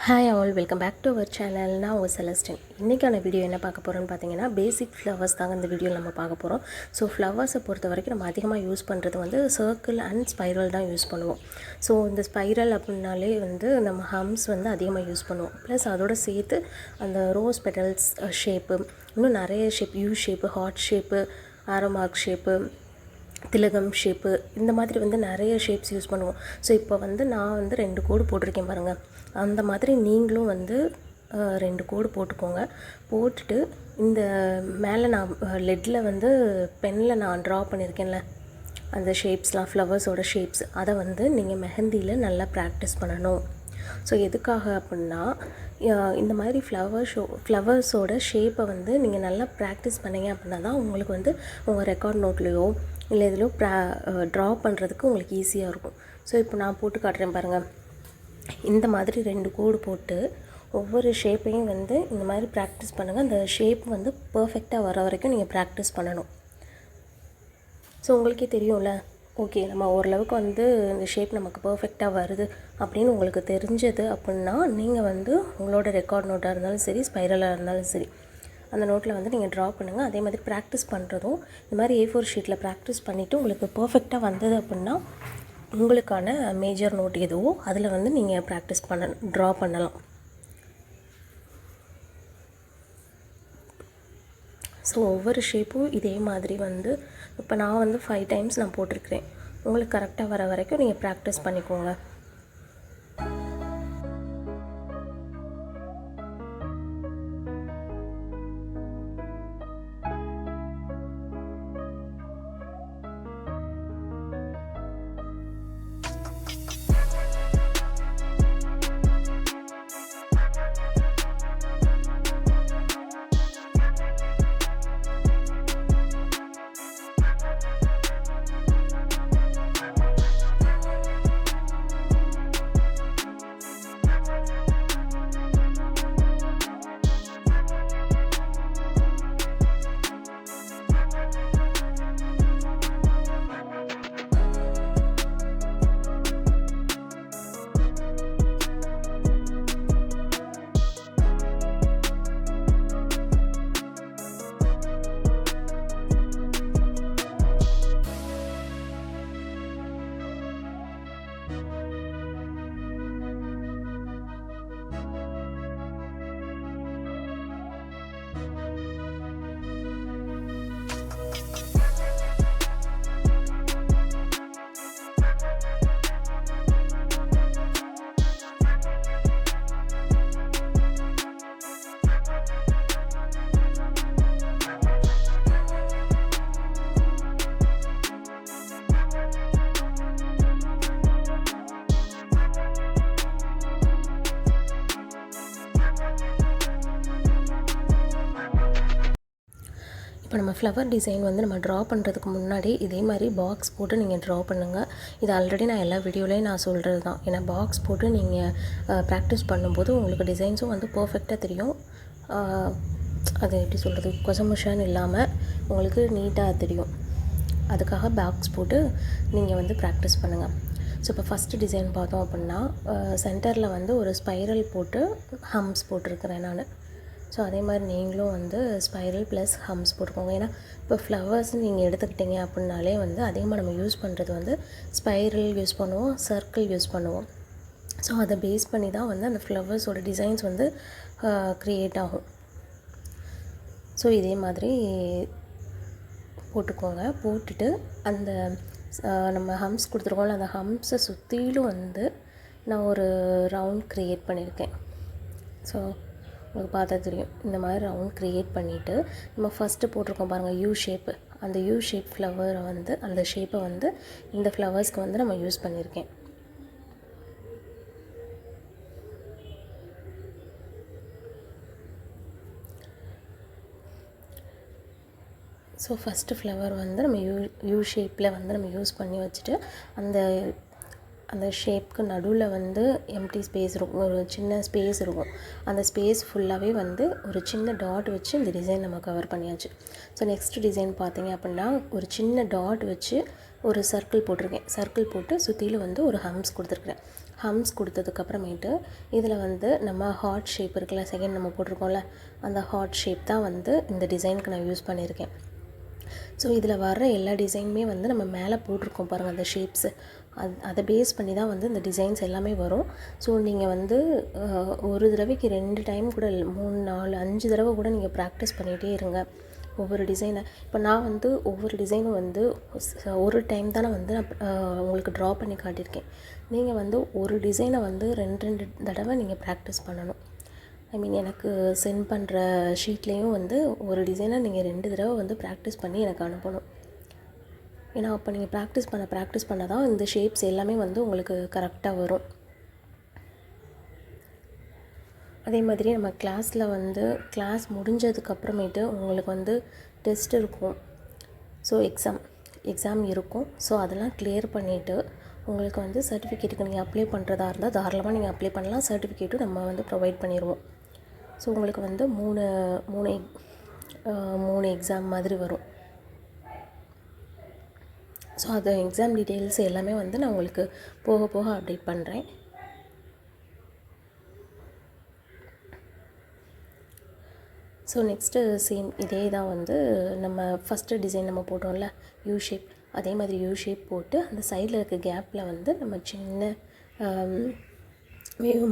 Hi all, welcome back to our channel. நான் உங்கள் Celestine. இன்றைக்கான வீடியோ என்ன பார்க்க போகிறோன்னு பார்த்தீங்கன்னா, பேசிக் ஃப்ளவர்ஸ் தாங்க இந்த வீடியோவில் நம்ம பார்க்க போகிறோம். ஸோ ஃப்ளவர்ஸை பொறுத்த வரைக்கும் நம்ம அதிகமாக யூஸ் பண்ணுறது வந்து சர்க்கிள் அண்ட் ஸ்பைரல் தான் யூஸ் பண்ணுவோம். ஸோ இந்த ஸ்பைரல் அப்படின்னாலே வந்து நம்ம ஹம்ஸ் வந்து அதிகமாக யூஸ் பண்ணுவோம். ப்ளஸ் அதோடு சேர்த்து அந்த ரோஸ் பெட்டல்ஸ் ஷேப்பு, இன்னும் நிறைய shape, U shape, heart shape, arrow mark shape, திலகம் ஷேப்பு, இந்த மாதிரி வந்து நிறைய ஷேப்ஸ் யூஸ் பண்ணுவோம். ஸோ இப்போ வந்து நான் வந்து 2 கோடு போட்டிருக்கேன் பாருங்கள். அந்த மாதிரி நீங்களும் வந்து 2 கோடு போட்டுக்கோங்க. போட்டுட்டு இந்த மேலே நான் லெட்டில் வந்து பெனில் நான் ட்ரா பண்ணியிருக்கேன்ல அந்த ஷேப்ஸ்லாம், ஃப்ளவர்ஸோட ஷேப்ஸ், அதை வந்து நீங்கள் மெஹந்தியில் நல்லா ப்ராக்டிஸ் பண்ணணும். ஸோ எதுக்காக அப்படின்னா, இந்த மாதிரி ஃப்ளவர்ஸோட ஷேப்பை வந்து நீங்கள் நல்லா ப்ராக்டிஸ் பண்ணிங்க அப்படின்னா தான் உங்களுக்கு வந்து உங்கள் ரெக்கார்ட் நோட்லேயோ இல்லை இதிலோ ட்ரா பண்ணுறதுக்கு உங்களுக்கு ஈஸியாக இருக்கும். ஸோ இப்போ நான் போட்டு காட்டுறேன் பாருங்கள். இந்த மாதிரி 2 கோடு போட்டு ஒவ்வொரு ஷேப்பையும் வந்து இந்த மாதிரி ப்ராக்டிஸ் பண்ணுங்கள். அந்த ஷேப் வந்து பர்ஃபெக்டாக வர வரைக்கும் நீங்கள் ப்ராக்டிஸ் பண்ணணும். ஸோ உங்களுக்கே தெரியும்ல, ஓகே நம்ம ஓரளவுக்கு வந்து இந்த ஷேப் நமக்கு பர்ஃபெக்டாக வருது அப்படின்னு உங்களுக்கு தெரிஞ்சது அப்படின்னா, நீங்கள் வந்து உங்களோட ரெக்கார்ட் நோட்டாக இருந்தாலும் சரி, ஸ்பைரலாக இருந்தாலும் சரி, அந்த நோட்டில் வந்து நீங்கள் ட்ரா பண்ணுங்கள். அதே மாதிரி ப்ராக்டிஸ் பண்ணுறதும் இந்த மாதிரி A4 ஷீட்டில் ப்ராக்டிஸ் பண்ணிவிட்டு உங்களுக்கு பர்ஃபெக்டாக வந்தது அப்படின்னா, உங்களுக்கான மேஜர் நோட் எதுவோ அதில் வந்து நீங்கள் ப்ராக்டிஸ் ட்ரா பண்ணலாம். ஸோ ஒவ்வொரு ஷேப்பும் இதே மாதிரி வந்து இப்போ நான் வந்து 5 டைம்ஸ் நான் போட்டிருக்கிறேன். உங்களுக்கு கரெக்டாக வர வரைக்கும் நீங்கள் ப்ராக்டிஸ் பண்ணிக்கோங்க. இப்போ நம்ம ஃப்ளவர் டிசைன் வந்து நம்ம ட்ரா பண்ணுறதுக்கு முன்னாடி இதே மாதிரி பாக்ஸ் போட்டு நீங்கள் ட்ரா பண்ணுங்கள். இது ஆல்ரெடி நான் எல்லா வீடியோலையும் நான் சொல்கிறது தான். ஏன்னா பாக்ஸ் போட்டு நீங்கள் ப்ராக்டிஸ் பண்ணும்போது உங்களுக்கு டிசைன்ஸும் வந்து பர்ஃபெக்டாக தெரியும். அது எப்படி சொல்கிறது, கொசமுஷான்னு இல்லாமல் உங்களுக்கு நீட்டாக தெரியும். அதுக்காக பாக்ஸ் போட்டு நீங்கள் வந்து ப்ராக்டிஸ் பண்ணுங்கள். ஸோ இப்போ ஃபஸ்ட்டு டிசைன் பார்த்தோம் அப்படின்னா, சென்டரில் வந்து ஒரு ஸ்பைரல் போட்டு ஹம்ஸ் போட்டிருக்கிறேன் நான். ஸோ அதே மாதிரி நீங்களும் வந்து ஸ்பைரல் ப்ளஸ் ஹம்ஸ் போட்டுக்கோங்க. ஏன்னா இப்போ ஃப்ளவர்ஸ் நீங்கள் எடுத்துக்கிட்டிங்க அப்படின்னாலே வந்து அதிகமாக நம்ம யூஸ் பண்ணுறது வந்து ஸ்பைரல் யூஸ் பண்ணுவோம், சர்க்கிள் யூஸ் பண்ணுவோம். ஸோ அதை பேஸ் பண்ணி தான் வந்து அந்த ஃப்ளவர்ஸோட டிசைன்ஸ் வந்து க்ரியேட் ஆகும். ஸோ இதே மாதிரி போட்டுக்கோங்க. போட்டுட்டு அந்த நம்ம ஹம்ஸ் கொடுத்துருக்கோம்ல, அந்த ஹம்ஸை சுற்றிலும் வந்து நான் ஒரு ரவுண்ட் க்ரியேட் பண்ணியிருக்கேன். ஸோ உங்களுக்கு பார்த்தா தெரியும். இந்த மாதிரி ரவுண்ட் க்ரியேட் பண்ணிவிட்டு நம்ம ஃபஸ்ட்டு போட்டிருக்கோம் பாருங்கள் யூ ஷேப்பு, அந்த யூ ஷேப் ஃப்ளவரை வந்து அந்த ஷேப்பை வந்து இந்த ஃப்ளவர்ஸ்க்கு வந்து நம்ம யூஸ் பண்ணியிருக்கேன். ஸோ ஃபஸ்ட்டு ஃப்ளவர் வந்து நம்ம யூ ஷேப்பில் வந்து நம்ம யூஸ் பண்ணி வச்சுட்டு அந்த ஷேப்க்கு நடுவில் வந்து எம்டி ஸ்பேஸ் இருக்கும், ஒரு சின்ன ஸ்பேஸ் இருக்கும். அந்த ஸ்பேஸ் ஃபுல்லாகவே வந்து ஒரு சின்ன டாட் வச்சு இந்த டிசைன் நம்ம கவர் பண்ணியாச்சு. ஸோ நெக்ஸ்ட் டிசைன் பார்த்திங்க அப்படின்னா, ஒரு சின்ன டாட் வச்சு ஒரு சர்க்கிள் போட்டிருக்கேன். சர்க்கிள் போட்டு சுற்றிலும் வந்து ஒரு ஹம்ஸ் கொடுத்துருக்குறேன். ஹம்ஸ் கொடுத்ததுக்கப்புறமேட்டு இதில் வந்து நம்ம ஹார்ட் ஷேப் இருக்குல்ல, செகண்ட் நம்ம போட்டிருக்கோம்ல, அந்த ஹார்ட் ஷேப் தான் வந்து இந்த டிசைனுக்கு நான் யூஸ் பண்ணியிருக்கேன். ஸோ இதில் வர்ற எல்லா டிசைனுமே வந்து நம்ம மேலே போட்டிருக்கோம் பாருங்கள், அந்த ஷேப்ஸு அதை பேஸ் பண்ணி தான் வந்து இந்த டிசைன்ஸ் எல்லாமே வரும். ஸோ நீங்கள் வந்து ஒரு தடவைக்கு 2 டைம் கூட 3, 4, 5 தடவை கூட நீங்கள் ப்ராக்டிஸ் பண்ணிகிட்டே இருங்க ஒவ்வொரு டிசைனை. இப்போ நான் வந்து ஒவ்வொரு டிசைனும் வந்து ஒரு டைம் தானே வந்து நான் உங்களுக்கு ட்ரா பண்ணி காட்டியிருக்கேன். நீங்கள் வந்து ஒரு டிசைனை வந்து 2 தடவை நீங்கள் ப்ராக்டிஸ் பண்ணணும். எனக்கு சென்ட் பண்ணுற ஷீட்லேயும் வந்து ஒரு டிசைனை நீங்கள் 2 தடவை வந்து ப்ராக்டிஸ் பண்ணி எனக்கு அனுப்பணும். ஏன்னா அப்போ நீங்கள் ப்ராக்டிஸ் பண்ண தான் இந்த ஷேப்ஸ் எல்லாமே வந்து உங்களுக்கு கரெக்டாக வரும். அதே மாதிரி நம்ம கிளாஸில் வந்து கிளாஸ் முடிஞ்சதுக்கப்புறமேட்டு உங்களுக்கு வந்து டெஸ்ட் இருக்கும். ஸோ எக்ஸாம் இருக்கும். ஸோ அதெல்லாம் கிளியர் பண்ணிவிட்டு உங்களுக்கு வந்து சர்டிஃபிகேட்டுக்கு நீங்கள் அப்ளை பண்ணுறதா இருந்தால் தாராளமாக நீங்கள் அப்ளை பண்ணலாம். சர்டிஃபிகேட்டும் நம்ம வந்து ப்ரொவைட் பண்ணிடுவோம். ஸோ உங்களுக்கு வந்து 3 எக்ஸாம் மாதிரி வரும். ஸோ அது எக்ஸாம் டீட்டெயில்ஸ் எல்லாமே வந்து நான் உங்களுக்கு போக போக அப்டேட் பண்ணுறேன். ஸோ நெக்ஸ்ட்டு சேம் இதே தான் வந்து நம்ம ஃபஸ்ட்டு டிசைன் நம்ம போட்டோம்ல யூ ஷேப், அதே மாதிரி யூ ஷேப் போட்டு அந்த சைடில் இருக்க கேப்பில் வந்து நம்ம சின்ன வேவ்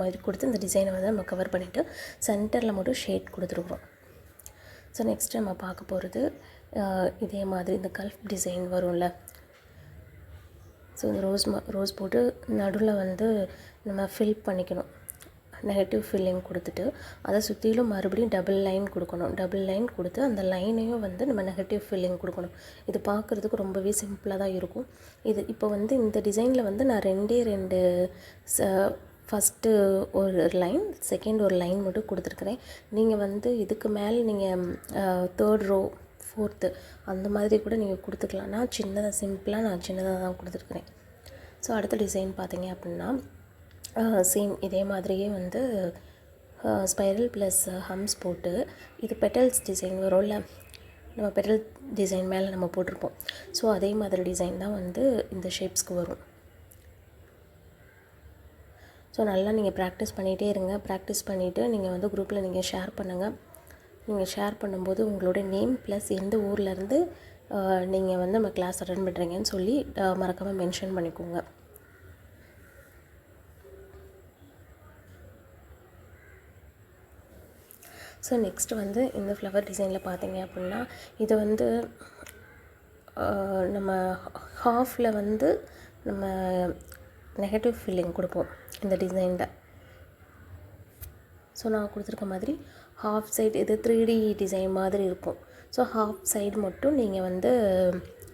மாதிரி கொடுத்து இந்த டிசைனை வந்து நம்ம கவர் பண்ணிவிட்டு சென்டரில் மட்டும் ஷேட் கொடுத்துருக்குறோம். ஸோ நெக்ஸ்ட்டு நம்ம பார்க்க போகிறது இதே மாதிரி இந்த கல்ஃப் டிசைன் வரும்ல. ஸோ இந்த ரோஸ் போட்டு நடுவில் வந்து நம்ம ஃபில் பண்ணிக்கணும். நெகட்டிவ் ஃபில்லிங் கொடுத்துட்டு அதை சுற்றிலும் மறுபடியும் டபுள் லைன் கொடுக்கணும். டபுள் லைன் கொடுத்து அந்த லைனையும் வந்து நம்ம நெகட்டிவ் ஃபில்லிங் கொடுக்கணும். இது பார்க்குறதுக்கு ரொம்பவே சிம்பிளாக தான் இருக்கும். இது இப்போ வந்து இந்த டிசைனில் வந்து நான் 2 ஃபஸ்ட்டு ஒரு லைன், செகண்ட் ஒரு லைன் மட்டும் கொடுத்துருக்குறேன். நீங்கள் வந்து இதுக்கு மேலே நீங்கள் 3rd row 4th அந்த மாதிரி கூட நீங்கள் கொடுத்துக்கலாம். நான் சின்னதாக தான் கொடுத்துருக்குறேன். ஸோ அடுத்த டிசைன் பார்த்தீங்க அப்படின்னா சேம் இதே மாதிரியே வந்து ஸ்பைரல் ப்ளஸ் ஹம்ஸ் போட்டு இது பெட்டல்ஸ் டிசைன் வரும்ல, நம்ம பெட்டல் டிசைன் மேலே நம்ம போட்டிருப்போம். ஸோ அதே மாதிரி டிசைன் தான் வந்து இந்த ஷேப்ஸ்க்கு வரும். ஸோ நல்லா நீங்கள் ப்ராக்டிஸ் பண்ணிகிட்டே இருங்க. ப்ராக்டிஸ் பண்ணிவிட்டு நீங்கள் வந்து குரூப்பில் நீங்கள் ஷேர் பண்ணுங்கள். நீங்கள் ஷேர் பண்ணும்போது உங்களோட நேம் ப்ளஸ் எந்த ஊர்லேருந்து நீங்கள் வந்து நம்ம கிளாஸ் அட்டெண்ட் பண்ணுறீங்கன்னு சொல்லி மறக்காமல் மென்ஷன் பண்ணிக்கோங்க. ஸோ நெக்ஸ்ட்டு வந்து இந்த ஃப்ளவர் டிசைனில் பார்த்தீங்க அப்படின்னா இது வந்து நம்ம ஹாஃபில் வந்து நம்ம நெகட்டிவ் ஃபில்லிங் கொடுப்போம் இந்த டிசைனில். ஸோ நான் கொடுத்துருக்க மாதிரி ஹாஃப் சைடு இது 3D டிசைன் மாதிரி இருக்கும். ஸோ ஹாஃப் சைடு மட்டும் நீங்கள் வந்து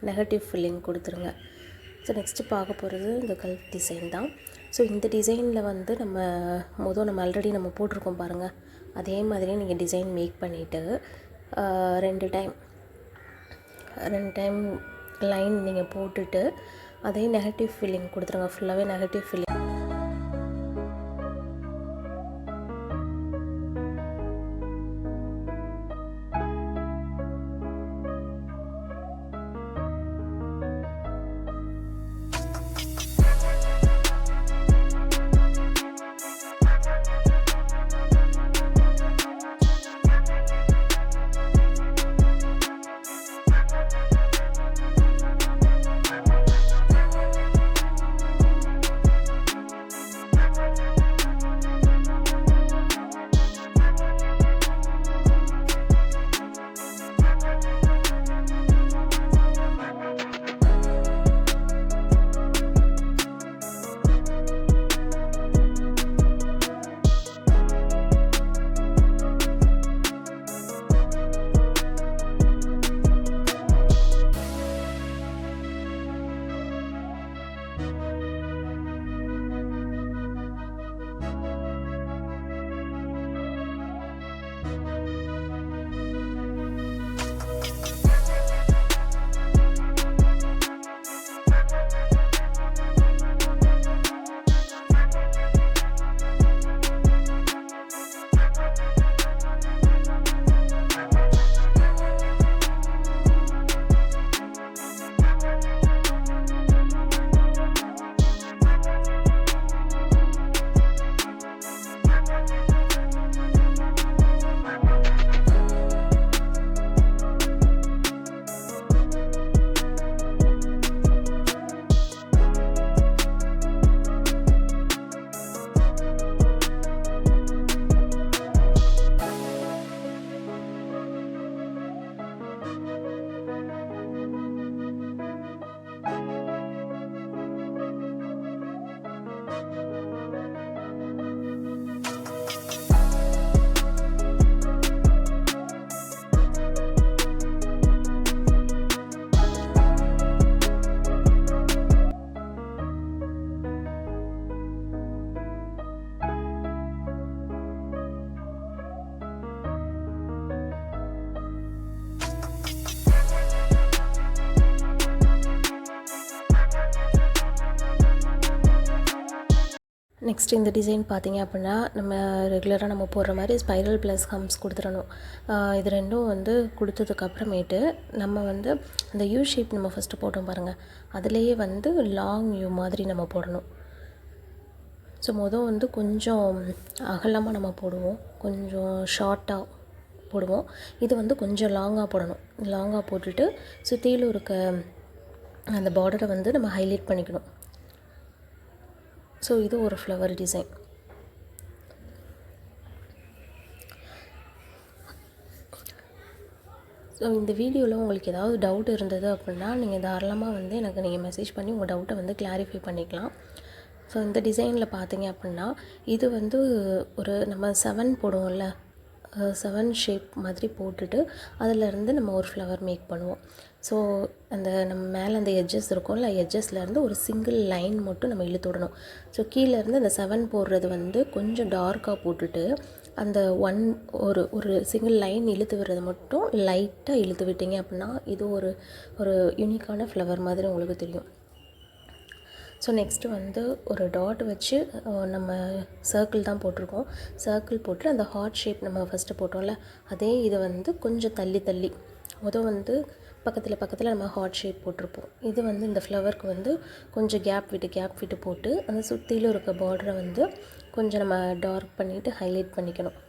நெகட்டிவ் ஃபில்லிங் கொடுத்துருங்க. ஸோ நெக்ஸ்ட்டு பார்க்க போகிறது இந்த கல்ஃப் டிசைன் தான். ஸோ இந்த டிசைனில் வந்து நம்ம ஆல்ரெடி நம்ம போட்டிருக்கோம் பாருங்கள், அதே மாதிரி நீங்கள் டிசைன் மேக் பண்ணிவிட்டு 2 டைம் லைன் நீங்கள் போட்டுட்டு அதே நெகட்டிவ் ஃபில்லிங் கொடுத்துருங்க. ஃபுல்லாகவே நெகட்டிவ் ஃபில்லிங். நெக்ஸ்ட் இந்த டிசைன் பார்த்திங்க அப்படின்னா நம்ம ரெகுலராக நம்ம போடுற மாதிரி ஸ்பைரல் ப்ளஸ் ஹம்ஸ் கொடுத்துடணும். இது ரெண்டும் வந்து கொடுத்ததுக்கப்புறமேட்டு நம்ம வந்து அந்த யூ ஷேப் நம்ம ஃபஸ்ட்டு போட்டோம் பாருங்கள், அதுலேயே வந்து லாங் யூ மாதிரி நம்ம போடணும். ஸோ வந்து கொஞ்சம் அகலமாக நம்ம போடுவோம், கொஞ்சம் ஷார்ட்டாக போடுவோம். இது வந்து கொஞ்சம் லாங்காக போடணும். லாங்காக போட்டுட்டு சுற்றிலும் இருக்க அந்த பார்டரை வந்து நம்ம ஹைலைட் பண்ணிக்கணும். ஸோ இது ஒரு ஃப்ளவர் டிசைன். ஸோ இந்த வீடியோவில் உங்களுக்கு ஏதாவது டவுட் இருந்தது அப்படின்னா நீங்கள் தாராளமாக வந்து எனக்கு நீங்கள் மெசேஜ் பண்ணி உங்கள் டவுட்டை வந்து கிளாரிஃபை பண்ணிக்கலாம். ஸோ இந்த டிசைனில் பார்த்தீங்க அப்படின்னா இது வந்து ஒரு நம்ம 7 போடுவோம்ல, 7 ஷேப் மாதிரி போட்டுட்டு அதிலேருந்து நம்ம ஒரு ஃப்ளவர் மேக் பண்ணுவோம். ஸோ அந்த நம்ம மேலே அந்த எட்ஜஸ் இருக்கும்ல, எட்ஜஸ்லேருந்து ஒரு சிங்கிள் லைன் மட்டும் நம்ம இழுத்து விடணும். ஸோ கீழேருந்து அந்த 7 போடுறது வந்து கொஞ்சம் டார்க்காக போட்டுட்டு அந்த ஒரு சிங்கிள் லைன் இழுத்து விடுறது மட்டும் லைட்டாக இழுத்து விட்டிங்க அப்படின்னா இது ஒரு யூனிக்கான ஃப்ளவர் மாதிரி உங்களுக்கு தெரியும். ஸோ நெக்ஸ்ட்டு வந்து ஒரு டாட் வச்சு நம்ம சர்க்கிள் தான் போட்டிருக்கோம். சர்க்கிள் போட்டு அந்த ஹார்ட் ஷேப் நம்ம ஃபஸ்ட்டு போட்டோம்ல, அதே இதை வந்து கொஞ்சம் தள்ளி வந்து பக்கத்தில் நம்ம ஹார்ட் ஷேப் போட்டிருப்போம். இது வந்து இந்த ஃப்ளவருக்கு வந்து கொஞ்சம் கேப் விட்டு போட்டு அந்த சுற்றிலும் இருக்க பார்டரை வந்து கொஞ்சம் நம்ம டார்க் பண்ணிவிட்டு ஹைலைட் பண்ணிக்கணும்.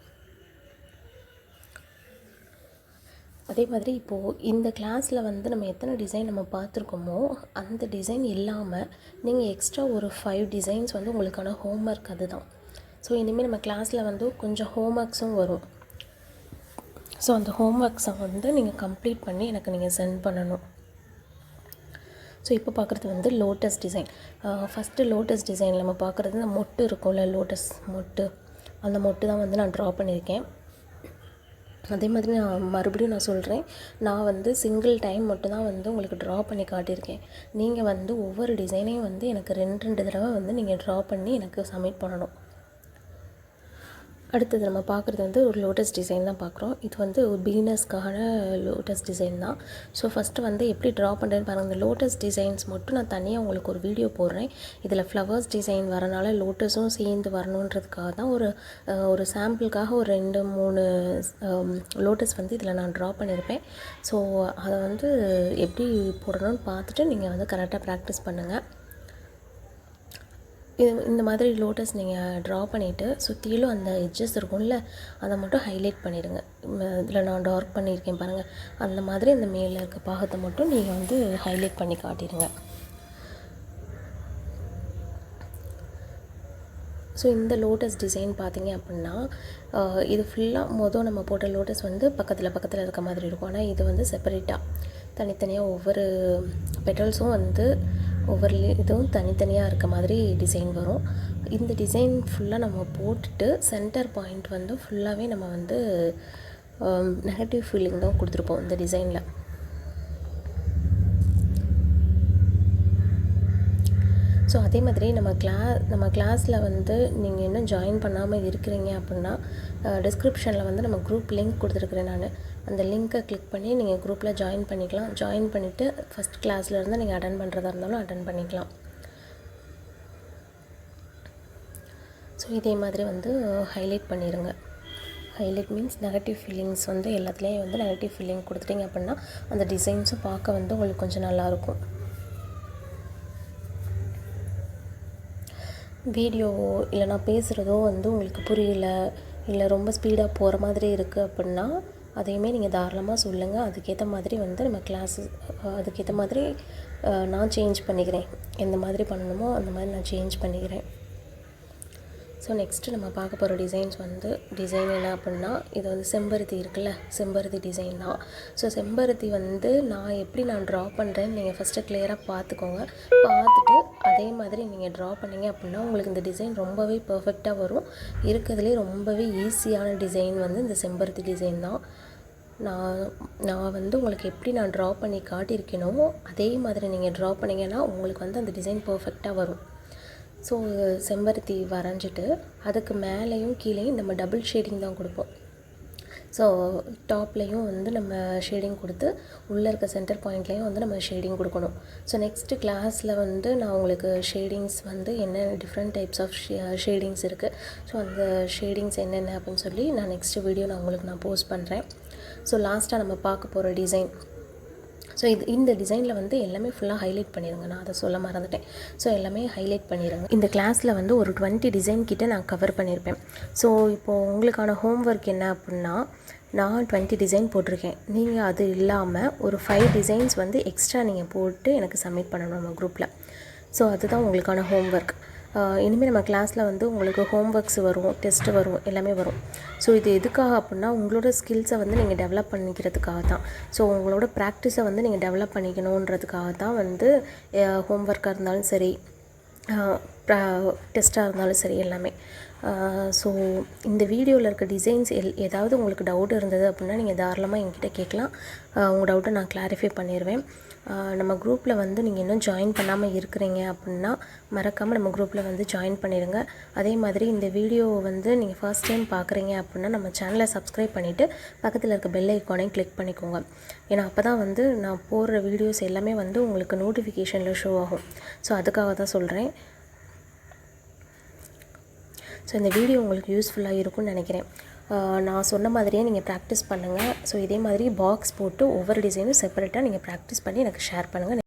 அதே மாதிரி இப்போது இந்த கிளாஸில் வந்து நம்ம எத்தனை டிசைன் நம்ம பார்த்துருக்கோமோ அந்த டிசைன் இல்லாமல் நீங்கள் எக்ஸ்ட்ரா ஒரு 5 டிசைன்ஸ் வந்து உங்களுக்கான ஹோம்ஒர்க் அதுதான். ஸோ இனிமேல் நம்ம கிளாஸில் வந்து கொஞ்சம் ஹோம்ஒர்க்ஸும் வரும். ஸோ அந்த ஹோம்ஒர்க்ஸை வந்து நீங்கள் கம்ப்ளீட் பண்ணி எனக்கு நீங்கள் சென்ட் பண்ணணும். ஸோ இப்போ பார்க்குறது வந்து லோட்டஸ் டிசைன். ஃபஸ்ட்டு லோட்டஸ் டிசைனில் நம்ம பார்க்குறது இந்த மொட்டு இருக்கும்ல, லோட்டஸ் மொட்டு, அந்த மொட்டு தான் வந்து நான் ட்ரா பண்ணியிருக்கேன். அதே மாதிரி நான் சொல்கிறேன், நான் வந்து சிங்கிள் டைம் மட்டும்தான் வந்து உங்களுக்கு ட்ரா பண்ணி காட்டியிருக்கேன். நீங்கள் வந்து ஒவ்வொரு டிசைனையும் வந்து எனக்கு 2 தடவை வந்து நீங்கள் ட்ரா பண்ணி எனக்கு சப்மிட் பண்ணணும். அடுத்தது நம்ம பார்க்குறது வந்து ஒரு லோட்டஸ் டிசைன் தான் பார்க்குறோம். இது வந்து ஒரு பிகினர்ஸ்க்கான லோட்டஸ் டிசைன் தான். ஸோ ஃபஸ்ட்டு வந்து எப்படி ட்ரா பண்ணுறேன்னு பாருங்கள். இந்த லோட்டஸ் டிசைன்ஸ் மட்டும் நான் தனியாக உங்களுக்கு ஒரு வீடியோ போடுறேன். இதில் ஃப்ளவர்ஸ் டிசைன் வரனால லோட்டஸும் சேர்ந்து வரணுன்றதுக்காக தான் ஒரு சாம்பிளுக்காக ஒரு 2-3 லோட்டஸ் வந்து இதில் நான் ட்ரா பண்ணியிருப்பேன். ஸோ அதை வந்து எப்படி போடணும்னு பார்த்துட்டு நீங்கள் வந்து கரெக்டாக ப்ராக்டிஸ் பண்ணுங்கள். இந்த மாதிரி லோட்டஸ் நீங்கள் ட்ரா பண்ணிவிட்டு சுற்றிலும் அந்த எட்ஜஸ் இருக்கும்ல, அதை மட்டும் ஹைலைட் பண்ணிடுங்க. இதில் நான் டார்க் பண்ணியிருக்கேன் பாருங்கள், அந்த மாதிரி அந்த மேலே இருக்க பாகத்தை மட்டும் நீங்கள் வந்து ஹைலைட் பண்ணி காட்டிடுங்க. ஸோ இந்த லோட்டஸ் டிசைன் பார்த்திங்க அப்படின்னா இது ஃபுல்லாக நம்ம போட்ட லோட்டஸ் வந்து பக்கத்தில் இருக்க மாதிரி இருக்கும். ஆனால் இது வந்து செப்பரேட்டாக தனித்தனியாக ஒவ்வொரு பெட்டல்ஸும் வந்து ஒவ்வொரு இதுவும் தனித்தனியாக இருக்க மாதிரி டிசைன் வரும். இந்த டிசைன் ஃபுல்லாக நம்ம போட்டுட்டு சென்டர் பாயிண்ட் வந்து ஃபுல்லாகவே நம்ம வந்து நெகட்டிவ் ஃபீலிங் தான் கொடுத்துருப்போம் இந்த டிசைனில். ஸோ அதே மாதிரி நம்ம கிளாஸில் வந்து நீங்கள் இன்னும் ஜாயின் பண்ணாமல் இருக்கிறீங்க அப்படின்னா டிஸ்கிரிப்ஷனில் வந்து நம்ம குரூப் லிங்க் கொடுத்துருக்குறேன். நான் அந்த லிங்க்கை கிளிக் பண்ணி நீங்கள் குரூப்பில் ஜாயின் பண்ணிக்கலாம். ஜாயின் பண்ணிவிட்டு ஃபஸ்ட் கிளாஸில் இருந்து நீங்கள் அட்டன் பண்ணுறதா இருந்தாலும் அட்டன் பண்ணிக்கலாம். ஸோ இதே மாதிரி வந்து ஹைலைட் பண்ணிடுங்க. ஹைலைட் மீன்ஸ் நெகட்டிவ் ஃபீலிங்ஸ் வந்து எல்லாத்துலேயும் வந்து நெகட்டிவ் ஃபீலிங் கொடுத்துட்டிங்க அப்படின்னா அந்த டிசைன்ஸும் பார்க்க வந்து உங்களுக்கு கொஞ்சம் நல்லாயிருக்கும். வீடியோவோ இல்லை நான் பேசுகிறதோ வந்து உங்களுக்கு புரியல, இல்லை ரொம்ப ஸ்பீடாக போகிற மாதிரி இருக்குது அப்படின்னா அதையுமே நீங்கள் தாராளமாக சொல்லுங்கள். அதுக்கேற்ற மாதிரி வந்து நம்ம அதுக்கேற்ற மாதிரி நான் சேஞ்ச் பண்ணிக்கிறேன். எந்த மாதிரி பண்ணணுமோ அந்த மாதிரி நான் சேஞ்ச் பண்ணிக்கிறேன். ஸோ நெக்ஸ்ட்டு நம்ம பார்க்க போகிற டிசைன் என்ன அப்படின்னா, இது வந்து செம்பருத்தி இருக்குல்ல, செம்பருத்தி டிசைன் தான். ஸோ செம்பருத்தி வந்து நான் ட்ரா பண்ணுறேன்னு நீங்கள் ஃபஸ்ட்டு கிளியராக பார்த்துக்கோங்க. பார்த்துட்டு அதே மாதிரி நீங்கள் ட்ரா பண்ணிங்க அப்படின்னா உங்களுக்கு இந்த டிசைன் ரொம்பவே பர்ஃபெக்டாக வரும். இருக்கிறதுலே ரொம்பவே ஈஸியான டிசைன் வந்து இந்த செம்பருத்தி டிசைன் தான். நான் வந்து உங்களுக்கு எப்படி நான் ட்ரா பண்ணி காட்டியிருக்கேனோ அதே மாதிரி நீங்கள் ட்ரா பண்ணிங்கன்னா உங்களுக்கு வந்து அந்த டிசைன் பர்ஃபெக்டாக வரும். ஸோ செம்பருத்தி வரைஞ்சிட்டு அதுக்கு மேலேயும் கீழேயும் நம்ம டபுள் ஷேடிங் தான் கொடுப்போம். ஸோ டாப்லேயும் வந்து நம்ம ஷேடிங் கொடுத்து உள்ளே இருக்க சென்டர் பாயிண்ட்லேயும் வந்து நம்ம ஷேடிங் கொடுக்கணும். ஸோ நெக்ஸ்ட்டு கிளாஸில் வந்து நான் உங்களுக்கு ஷேடிங்ஸ் வந்து என்னென்ன டிஃப்ரெண்ட் டைப்ஸ் ஆஃப் ஷேடிங்ஸ் இருக்குது, ஸோ அந்த ஷேடிங்ஸ் என்னென்ன அப்படின்னு சொல்லி நான் நெக்ஸ்ட்டு வீடியோ நான் போஸ்ட் பண்ணுறேன். ஸோ லாஸ்ட்டாக நம்ம பார்க்க போகிற டிசைன், ஸோ இந்த டிசைனில் வந்து எல்லாமே ஃபுல்லாக ஹைலைட் பண்ணிடுங்க. நான் அதை சொல்ல மறந்துட்டேன். ஸோ எல்லாமே ஹைலைட் பண்ணிடுங்க. இந்த கிளாஸில் வந்து ஒரு 20 டிசைன் கிட்ட நான் கவர் பண்ணியிருப்பேன். ஸோ இப்போது உங்களுக்கான ஹோம்ஒர்க் என்ன அப்படின்னா, நான் 20 டிசைன் போட்டிருக்கேன். நீங்கள் அது இல்லாமல் ஒரு 5 டிசைன்ஸ் வந்து எக்ஸ்ட்ரா நீங்கள் போட்டு எனக்கு சப்மிட் பண்ணணும் நம்ம குரூப்பில். ஸோ அதுதான் உங்களுக்கான ஹோம்ஒர்க். இனிமேல் நம்ம கிளாஸில் வந்து உங்களுக்கு ஹோம்ஒர்க்ஸ் வரும், டெஸ்ட்டு வரும், எல்லாமே வரும். ஸோ இது எதுக்காக அப்படின்னா, உங்களோட ஸ்கில்ஸை வந்து நீங்கள் டெவலப் பண்ணிக்கிறதுக்காக தான். ஸோ உங்களோட ப்ராக்டிஸை வந்து நீங்கள் டெவலப் பண்ணிக்கணுன்றதுக்காக தான் வந்து ஹோம்ஒர்க்காக இருந்தாலும் சரி, டெஸ்ட்டாக இருந்தாலும் சரி, எல்லாமே. ஸோ இந்த வீடியோவில் இருக்க டிசைன்ஸ் ஏதாவது உங்களுக்கு டவுட் இருந்தது அப்படின்னா நீங்கள் தாராளமாக என்கிட்ட கேட்கலாம். உங்கள் டவுட்டை நான் கிளாரிஃபை பண்ணிடுவேன். நம்ம குரூப்பில் வந்து நீங்கள் இன்னும் ஜாயின் பண்ணாமல் இருக்கிறீங்க அப்படின்னா மறக்காமல் நம்ம குரூப்பில் வந்து ஜாயின் பண்ணிடுங்க. அதே மாதிரி இந்த வீடியோவை வந்து நீங்கள் ஃபர்ஸ்ட் டைம் பார்க்குறீங்க அப்படின்னா நம்ம சேனலை சப்ஸ்கிரைப் பண்ணிவிட்டு பக்கத்தில் இருக்க பெல் ஐக்கானையும் கிளிக் பண்ணிக்கோங்க. ஏன்னா அப்போ தான் வந்து நான் போடுற வீடியோஸ் எல்லாமே வந்து உங்களுக்கு நோட்டிஃபிகேஷனில் ஷோ ஆகும். ஸோ அதுக்காக தான் சொல்கிறேன். ஸோ இந்த வீடியோ உங்களுக்கு யூஸ்ஃபுல்லாக இருக்கும்னு நினைக்கிறேன். நான் சொன்ன மாதிரியே நீங்கள் ப்ராக்டிஸ் பண்ணுங்கள். ஸோ இதே மாதிரி பாக்ஸ் போட்டு ஒவ்வொரு டிசைனும் செப்பரேட்டாக நீங்கள் ப்ராக்டிஸ் பண்ணி எனக்கு ஷேர் பண்ணுங்கள்.